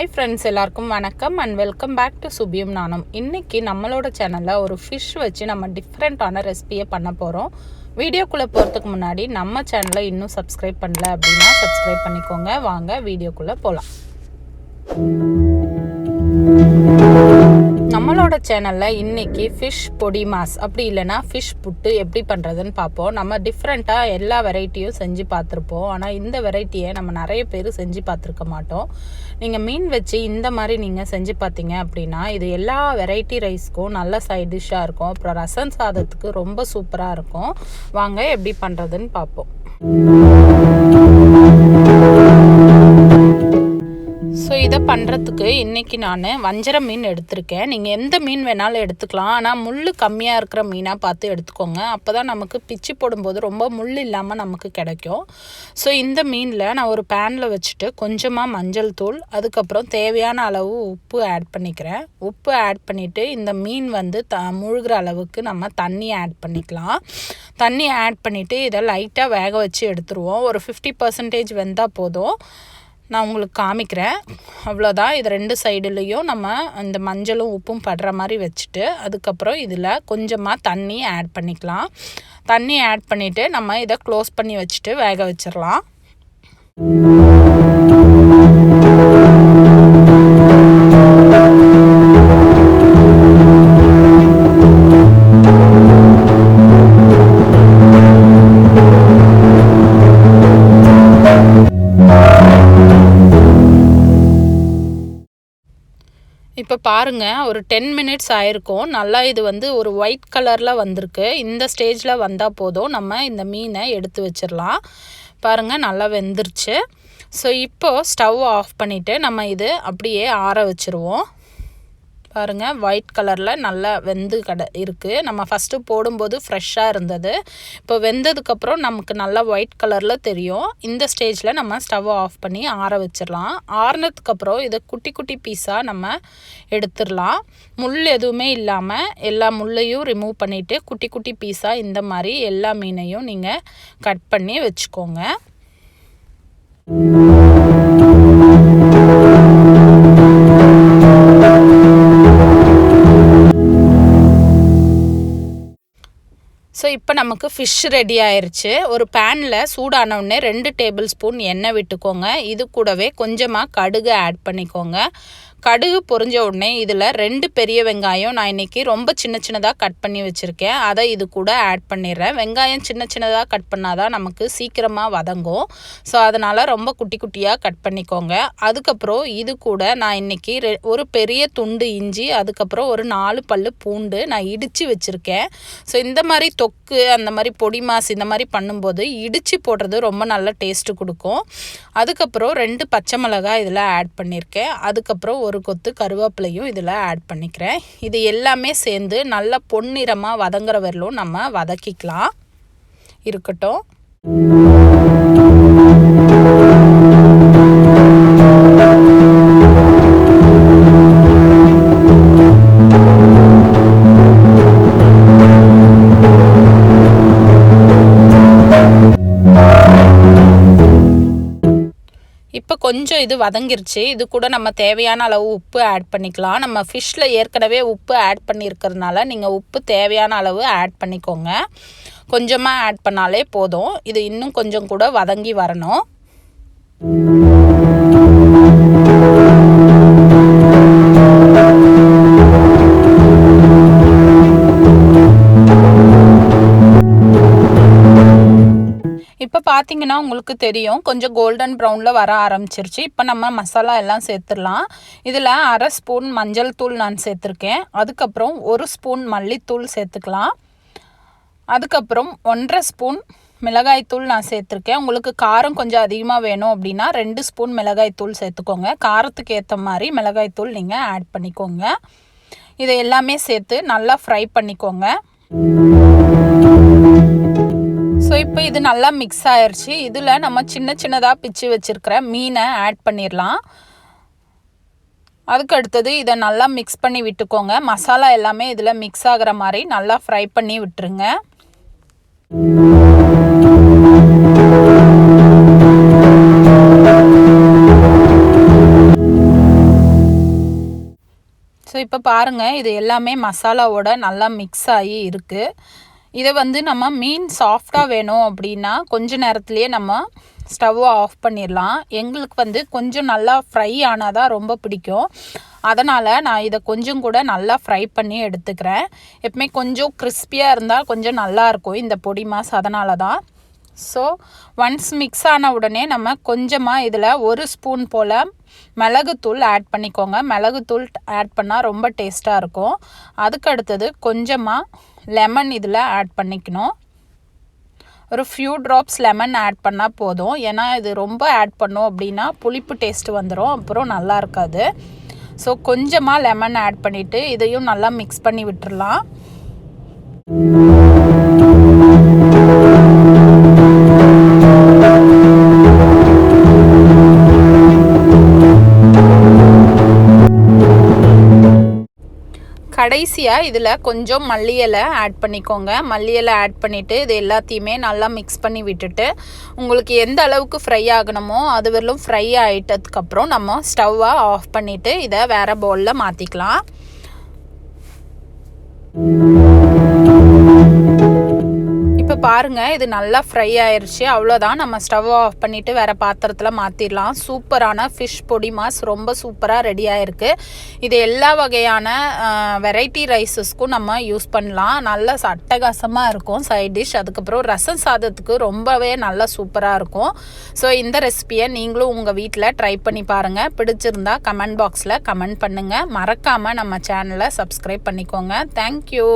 Hi friends, எல்லாருக்கும் வணக்கம் and welcome back to Subhiyum Naanum. இன்னைக்கு நம்மளோட சேனல்ல ஒரு fish வச்சு நம்ம டிஃபரண்டான ரெசிபியை பண்ண போறோம். வீடியோக்குள்ள போறதுக்கு முன்னாடி நம்ம சேனலை இன்னும் subscribe பண்ணல அப்படினா subscribe பண்ணிக்கோங்க. வாங்க வீடியோக்குள்ள போலாம். நம்மளோட சேனல்ல இன்னைக்கு ஃபிஷ் பொடிமாஸ் அப்படி இல்லைனா ஃபிஷ் புட்டு எப்படி பண்ணுறதுன்னு பார்ப்போம். நம்ம டிஃப்ரெண்ட்டாக எல்லா வெரைட்டியும் செஞ்சு பார்த்துருப்போம். ஆனால் இந்த வெரைட்டியை நம்ம நிறைய பேர் செஞ்சு பார்த்துருக்க மாட்டோம். நீங்கள் மீன் வச்சு இந்த மாதிரி நீங்கள் செஞ்சு பார்த்தீங்க அப்படின்னா இது எல்லா வெரைட்டி ரைஸ்க்கும் நல்ல சைட் டிஷ்ஷாக இருக்கும். அப்புறம் ரசம் சாதத்துக்கு ரொம்ப சூப்பராக இருக்கும். வாங்க எப்படி பண்ணுறதுன்னு பார்ப்போம். ஸோ இதை பண்ணுறதுக்கு இன்றைக்கி நான் வஞ்சர மீன் எடுத்திருக்கேன். நீங்கள் எந்த மீன் வேணாலும் எடுத்துக்கலாம். ஆனால் முள் கம்மியாக இருக்கிற மீனாக பார்த்து எடுத்துக்கோங்க. அப்போ தான் நமக்கு பிச்சு போடும்போது ரொம்ப முள் இல்லாமல் நமக்கு கிடைக்கும். ஸோ இந்த மீனில் நான் ஒரு பேனில் வச்சுட்டு கொஞ்சமாக மஞ்சள் தூள், அதுக்கப்புறம் தேவையான அளவு உப்பு ஆட் பண்ணிக்கிறேன். உப்பு ஆட் பண்ணிவிட்டு இந்த மீன் வந்து முழுகிற அளவுக்கு நம்ம தண்ணி ஆட் பண்ணிக்கலாம். தண்ணி ஆட் பண்ணிவிட்டு இதை லைட்டாக வேக வச்சு எடுத்துருவோம். ஒரு 50% வெந்தால் போதும். நான் உங்களுக்கு காமிக்கிறேன். அவ்வளோதான். இது ரெண்டு சைடுலேயும் நம்ம இந்த மஞ்சளும் உப்பும் படுற மாதிரி வச்சுட்டு அதுக்கப்புறம் இதில் கொஞ்சமாக தண்ணி ஆட் பண்ணிக்கலாம். தண்ணி ஆட் பண்ணிவிட்டு நம்ம இதை க்ளோஸ் பண்ணி வச்சுட்டு வேக வச்சிடலாம். இப்போ பாருங்கள், ஒரு 10 minutes ஆயிருக்கும். நல்லா இது வந்து ஒரு ஒயிட் கலரில் வந்திருக்கு. இந்த ஸ்டேஜில் வந்தால் போதும். நம்ம இந்த மீனை எடுத்து வச்சிடலாம். பாருங்கள், நல்லா வெந்துருச்சு. ஸோ இப்போது ஸ்டவ் ஆஃப் பண்ணிவிட்டு நம்ம இது அப்படியே ஆற வச்சுருவோம். பாருங்கள், ஒயிட் கலரில் நல்லா வெந்து இருக்குது. நம்ம ஃபஸ்ட்டு போடும்போது ஃப்ரெஷ்ஷாக இருந்தது. இப்போ வெந்ததுக்கப்புறம் நமக்கு நல்லா ஒயிட் கலரில் தெரியும். இந்த ஸ்டேஜில் நம்ம ஸ்டவ் ஆஃப் பண்ணி ஆற வச்சிடலாம். ஆறுனதுக்கப்புறம் இதை குட்டி குட்டி பீஸாக நம்ம எடுத்துடலாம். முள் எதுவுமே இல்லாமல் எல்லா முள்ளையும் ரிமூவ் பண்ணிவிட்டு குட்டி குட்டி பீஸாக இந்த மாதிரி எல்லா மீனையும் நீங்கள் கட் பண்ணி வச்சுக்கோங்க. ஸோ இப்போ நமக்கு ஃபிஷ் ரெடி ஆயிடுச்சு. ஒரு பேனில் சூடானவுடனே 2 டேபிள் ஸ்பூன் எண்ணெய் விட்டுக்கோங்க. இது கூடவே கொஞ்சமாக கடுகு ஆட் பண்ணிக்கோங்க. கடுகு பொரிஞ்ச உடனே இதில் 2 பெரிய வெங்காயம் நான் இன்றைக்கி ரொம்ப சின்ன சின்னதாக கட் பண்ணி வச்சுருக்கேன். அதை இது கூட ஆட் பண்ணிடுறேன். வெங்காயம் சின்ன சின்னதாக கட் பண்ணால் தான் நமக்கு சீக்கிரமாக வதங்கும். ஸோ அதனால் ரொம்ப குட்டி குட்டியாக கட் பண்ணிக்கோங்க. அதுக்கப்புறம் இது கூட நான் இன்றைக்கி ஒரு பெரிய துண்டு இஞ்சி, அதுக்கப்புறம் ஒரு 4 பல்லு பூண்டு நான் இடித்து வச்சுருக்கேன். ஸோ இந்த மாதிரி தொக்கு அந்த மாதிரி பொடி மாஸ் இந்த மாதிரி பண்ணும்போது இடித்து போடுறது ரொம்ப நல்ல டேஸ்ட்டு கொடுக்கும். அதுக்கப்புறம் 2 பச்சை மிளகாய் இதில் ஆட் பண்ணியிருக்கேன். அதுக்கப்புறம் ஒரு கொத்து கருவேப்பிலையும் இதில் ஆட் பண்ணிக்கிறேன். இது எல்லாமே சேர்ந்து நல்லா பொன்னிறமாக வதங்குற வரலும் நம்ம வதக்கிக்கலாம். இருக்கட்டும். இப்போ கொஞ்சம் இது வதங்கிருச்சு. இது கூட நம்ம தேவையான அளவு உப்பு ஆட் பண்ணிக்கலாம். நம்ம ஃபிஷ்ஷில் ஏற்கனவே உப்பு ஆட் பண்ணியிருக்கிறதுனால நீங்கள் உப்பு தேவையான அளவு ஆட் பண்ணிக்கோங்க. கொஞ்சமாக ஆட் பண்ணாலே போதும். இது இன்னும் கொஞ்சம் கூட வதங்கி வரணும். இப்போ பார்த்தீங்கன்னா உங்களுக்கு தெரியும், கொஞ்சம் கோல்டன் ப்ரௌனில் வர ஆரம்பிச்சிருச்சு. இப்போ நம்ம மசாலா எல்லாம் சேர்த்துடலாம். இதில் 1/2 ஸ்பூன் மஞ்சள் தூள் நான் சேர்த்துருக்கேன். அதுக்கப்புறம் 1 ஸ்பூன் மல்லித்தூள் சேர்த்துக்கலாம். அதுக்கப்புறம் 1/2 ஸ்பூன் மிளகாய்த்தூள் நான் சேர்த்துருக்கேன். உங்களுக்கு காரம் கொஞ்சம் அதிகமாக வேணும் அப்படின்னா 2 ஸ்பூன் மிளகாய்த்தூள் சேர்த்துக்கோங்க. காரத்துக்கு ஏற்ற மாதிரி மிளகாய்த்தூள் நீங்கள் ஆட் பண்ணிக்கோங்க. இதை எல்லாமே சேர்த்து நல்லா ஃப்ரை பண்ணிக்கோங்க. ஸோ இப்போ இது நல்லா மிக்ஸ் ஆயிடுச்சு. இதில் நம்ம சின்ன சின்னதாக பிச்சு வச்சுருக்கிற மீனை ஆட் பண்ணிடலாம். அதுக்கு அடுத்தது இதை நல்லா மிக்ஸ் பண்ணி விட்டுக்கோங்க. மசாலா எல்லாமே இதில் மிக்ஸ் ஆகிற மாதிரி நல்லா ஃப்ரை பண்ணி விட்டுருங்க. ஸோ இப்போ பாருங்கள், இது எல்லாமே மசாலாவோட நல்லா மிக்ஸ் ஆகி இருக்குது. இதை வந்து நம்ம மீன் சாஃப்டாக வேணும் அப்படின்னா கொஞ்ச நேரத்துலேயே நம்ம ஸ்டவ்வை ஆஃப் பண்ணிடலாம். எங்களுக்கு வந்து கொஞ்சம் நல்லா ஃப்ரை ஆனால் தான் ரொம்ப பிடிக்கும். அதனால் நான் இதை கொஞ்சம் கூட நல்லா ஃப்ரை பண்ணி எடுத்துக்கிறேன். எப்பவுமே கொஞ்சம் கிறிஸ்பியாக இருந்தால் கொஞ்சம் நல்லாயிருக்கும் இந்த பொடி மாஸ், அதனால தான். ஸோ ஒன்ஸ் மிக்ஸ் ஆன உடனே நம்ம கொஞ்சமாக இதில் 1 ஸ்பூன் போல் மிளகுத்தூள் ஆட் பண்ணிக்கோங்க. மிளகுத்தூள் ஆட் பண்ணால் ரொம்ப டேஸ்ட்டாக இருக்கும். அதுக்கு அடுத்தது கொஞ்சமாக லெமன் இதில் ஆட் பண்ணிக்கணும். ஒரு ஃபியூ ட்ராப்ஸ் லெமன் ஆட் பண்ணால் போதும். ஏன்னா இது ரொம்ப ஆட் பண்ணோம் அப்படின்னா புளிப்பு டேஸ்ட்டு வந்துடும், அப்புறம் நல்லா இருக்காது. ஸோ கொஞ்சமாக லெமன் ஆட் பண்ணிவிட்டு இதையும் நல்லா மிக்ஸ் பண்ணி விட்டுறலாம். கடைசியாக இதில் கொஞ்சம் மல்லி இலை ஆட் பண்ணிக்கோங்க. மல்லி இலை ஆட் பண்ணிவிட்டு இது எல்லாத்தையுமே நல்லா மிக்ஸ் பண்ணி விட்டுட்டு உங்களுக்கு எந்த அளவுக்கு ஃப்ரை ஆகணுமோ அது வரலும் ஃப்ரை ஆகிட்டதுக்கப்புறம் நம்ம ஸ்டவ்வை ஆஃப் பண்ணிவிட்டு இதை வேறு பவுலில் மாற்றிக்கலாம். இப்போ பாருங்கள், இது நல்லா ஃப்ரை ஆயிடுச்சு. அவ்வளோதான், நம்ம ஸ்டவ் ஆஃப் பண்ணிவிட்டு வேறு பாத்திரத்தில் மாற்றிடலாம். சூப்பரான ஃபிஷ் பொடி மாஸ் ரொம்ப சூப்பராக ரெடி ஆகிருக்கு. இது எல்லா வகையான வெரைட்டி ரைஸஸ்க்கும் நம்ம யூஸ் பண்ணலாம். நல்ல அட்டகாசமாக இருக்கும் சைட் டிஷ். அதுக்கப்புறம் ரசம் சாதத்துக்கு ரொம்பவே நல்லா சூப்பராக இருக்கும். ஸோ இந்த ரெசிபியை நீங்களும் உங்கள் வீட்டில் ட்ரை பண்ணி பாருங்கள். பிடிச்சிருந்தா கமெண்ட் பாக்ஸில் கமெண்ட் பண்ணுங்கள். மறக்காமல் நம்ம சேனலை சப்ஸ்கிரைப் பண்ணிக்கோங்க. தேங்க்யூ.